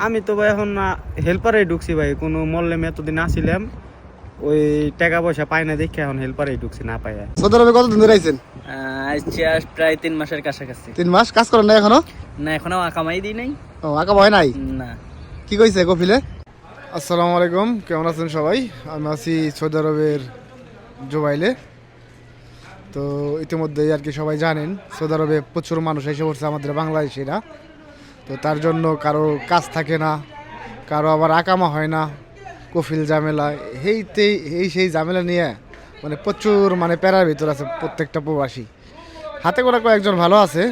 আমি তো ভাই এখন হেল্পারে ঢুকছি ভাই, কোনো মল্লে এতদিন আসিলাম, ওই টাকা পয়সা পাই না দেখে এখন হেল্পারে ঢুকছি না পাই। সৌদি আরবে কতদিন ধরে আইছেন? আজকে প্রায় 3 মাসের কাছাকাছি। 3 মাস কাজ করেন না এখনো? না, এখনো আকামাই দিই নাই। ও, আঁকা ভয় নাই? না। কি কইছে কফিলে? আসসালামু আলাইকুম, কেমন আছেন সবাই? আমি আছি সৌদি আরবের জুবাইলে। তো ইতিমধ্যেই আর কি সবাই জানেন সৌদি আরবে প্রচুর মানুষ এসে পড়ছে আমাদের বাংলাদেশিরা। তো তার জন্য কারো কাজ থাকে না, কারো আবার আকামা হয় না, কফিল ঝামেলা, সেই ঝামেলা নিয়ে মানে প্রচুর মানে প্যারার ভিতর আছে প্রত্যেকটা প্রবাসী। হাতে গোনা কয়েকজন ভালো আছে।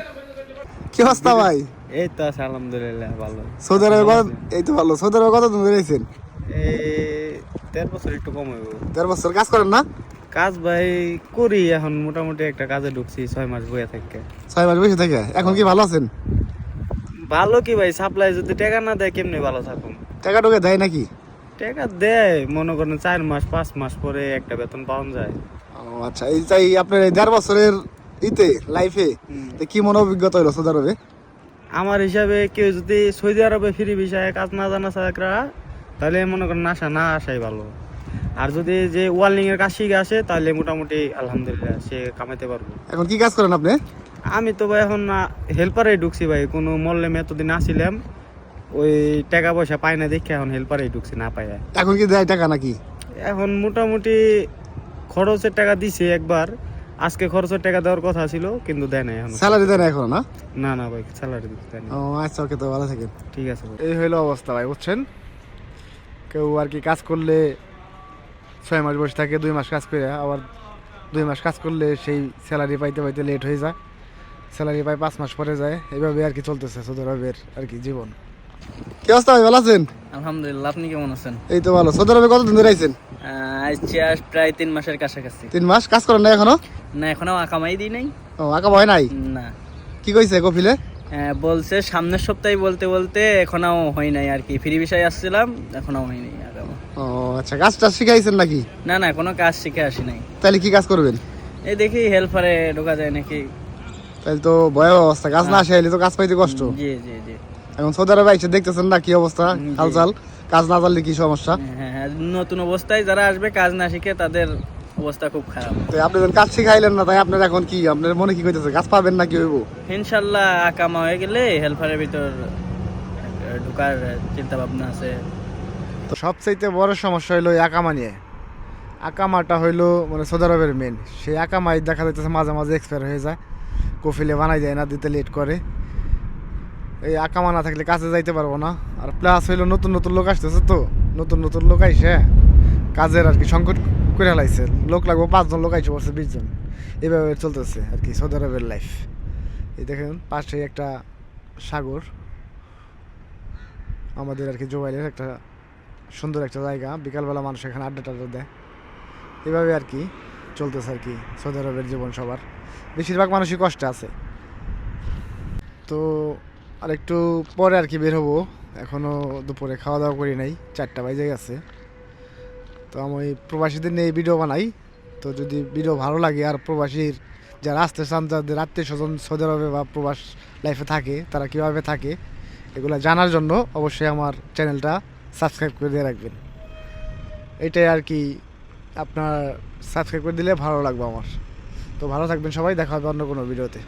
কি অবস্থা ভাই? এই তো আছে আলহামদুলিল্লাহ ভালো। সৌদি আরবে এই তো ভালো। সৌদি আরবে কতদিন ধরে আছেন? এই 13 বছর একটু কম হইব। 13 বছর কাজ করেন না? কাজ ভাই করি, এখন মোটামুটি একটা কাজে ঢুকছি 6 মাস বইয়া থেকে। 6 মাস বসে থেকে এখন কি ভালো আছেন? ভালো কি ভাই, সাপ্লাই যদি টাকা না দেয় কেমনি ভালো থাকুন? টাকা টোকে দেয় নাকি? টাকা দেয়, মনে করেন 4 মাস 5 মাস পরে একটা বেতন পাওয়া যায়। ও আচ্ছা, এই চাই আপনার এই 1.5 বছরের লাইফে কি মনে অভিজ্ঞতা হলো সৌদি আরবে? আমার হিসাবে কেউ যদি সৌদি আরবে ফ্রি ভিসায় কাজ না জানা চাকরা, তাহলে মনে করেন না আসাই ভালো। আর যদি যে ওয়ার্লিং এর কাজ শিখে আসে তাহলে মোটামুটি আলহামদুলিল্লাহ সে কামাইতে পারবো। এখন কি কাজ করেন আপনি? আমি তো ভাই এখন হেল্পারে ঢুকছি ভাই, কোনো মল্লে এতদিন আসিলাম, ওই টাকা পয়সা পাই না দেখে এখন হেল্পারে ঢুকছি না পাই। এখন কি দেয় টাকা নাকি? এখন মোটামুটি খরচের টাকা দিছে একবার, আজকে খরচের টাকা দেওয়ার কথা ছিল কিন্তু দেয় নাই এখন। স্যালারি দেয় না এখন? না না না ভাই, স্যালারি দিতে দেয় না। ও আচ্ছা, ওকে, তো ভালো থাকেন। ঠিক আছে ভাই। এই হইলো অবস্থা ভাই, বুঝছেন? কেউ আর কি কাজ করলে 6 মাস বসে থাকে, 2 মাস কাজ করে আবার 2 মাস কাজ করলে সেই স্যালারি পাইতে পাইতে লেট হয়ে যায়, স্যালারি পাই 5 মাস পরে যায়। এইভাবে আর কি চলতেছে সৌদি আরবের আর কি জীবন। কি অবস্থা ভাই, ভালো আছেন? আলহামদুলিল্লাহ, আপনি কেমন আছেন? এই তো ভালো। সৌদি আরবে কতদিন ধরে আইছেন? আজকে প্রায় 3 মাসের কাছাকাছি। 3 মাস কাজ করেন না এখনো? না, এখনো আকামাই দিই নাই। ও, আঁকা ভয় নাই? না। কি কইছে কফিলে? বলছে সামনের সপ্তাহে বলতে বলতে এখনো হয় নাই আর কি। ফ্রি ভিসায় আসছিলাম, এখনো হয় নাই আকামা। ও আচ্ছা, কাজটা শিখাইছেন নাকি? না না, কোনো কাজ শিখে আসি নাই। তাহলে কি কাজ করবেন? এই দেখি হেল্পারে ঢোকা যায় নাকি। তাহলে তো ভয়াবহ অবস্থা, কাজ না আসলে তো কাজ পাইতে কষ্ট। জি জি জি। এখন সৌদি আরবে এসে দেখতেছেন না কি অবস্থা, হালচাল। কাজ না জানলে কি সমস্যা। হ্যাঁ, নতুন অবস্থায় যারা আসবে কাজ না শিখে তাদের অবস্থা খুব খারাপ। তো আপনি যখন কাজ শিখাইলেন না, তাই আপনার এখন কি, আপনার মনে কি কইতেছে, কাজ পাবেন না কি হইব? ইনশাল্লাহ আকামা হয়ে গেলে হেল্পারের ভিতর ঢোকার চিন্তা ভাবনা আছে। তো সবচাইতে বড় সমস্যা হইলো এই আকামা নিয়ে। আকামাটা হইলো মানে সৌদি আরবের মেন। সেই আকামাই দেখা যাইতেছে মাঝে মাঝে এক্সপায়ার হয়ে যায়, কফিলে বানাই যায় না, দিতে লেট করে। এই আকামা না থাকলে কাজে যাইতে পারবো না। আর প্লাস হইলো নতুন নতুন লোক আসতেছে, তো নতুন নতুন লোক আইসে কাজের আর কি সংকট করে লাইছে। লোক লাগবো 5 জন, লোক আইসে পড়ছে 20 জন। এইভাবে চলতেছে আর কি সৌদি আরবের লাইফ। এই দেখেন পাশে একটা সাগর, আমাদের আর কি জুবাইলের একটা সুন্দর একটা জায়গা। বিকালবেলা মানুষ এখানে আড্ডা টাড্ডা দেয়। এভাবে আর কি চলতেছে আর কি সৌদি আরবের জীবন সবার। বেশিরভাগ মানুষই কষ্টে আছে। তো আর একটু পরে আর কি বের হবো। এখনও দুপুরে খাওয়া দাওয়া করি নাই, 4টা বাজে গেছে। তো আমি প্রবাসীদের নিয়ে ভিডিও বানাই। তো যদি ভিডিও ভালো লাগে আর প্রবাসীর যারা আসতে চান, যাদের আত্মীয় স্বজন সৌদি আরবে বা প্রবাস লাইফে থাকে, তারা কীভাবে থাকে এগুলো জানার জন্য অবশ্যই আমার চ্যানেলটা সাবস্ক্রাইব করে দিয়ে রাখবেন। এটাই আর কি, আপনার সাবস্ক্রাইব করে দিলে ভালো লাগবে আমার। তো ভালো থাকবেন সবাই, দেখা হবে অন্য কোনো ভিডিওতে।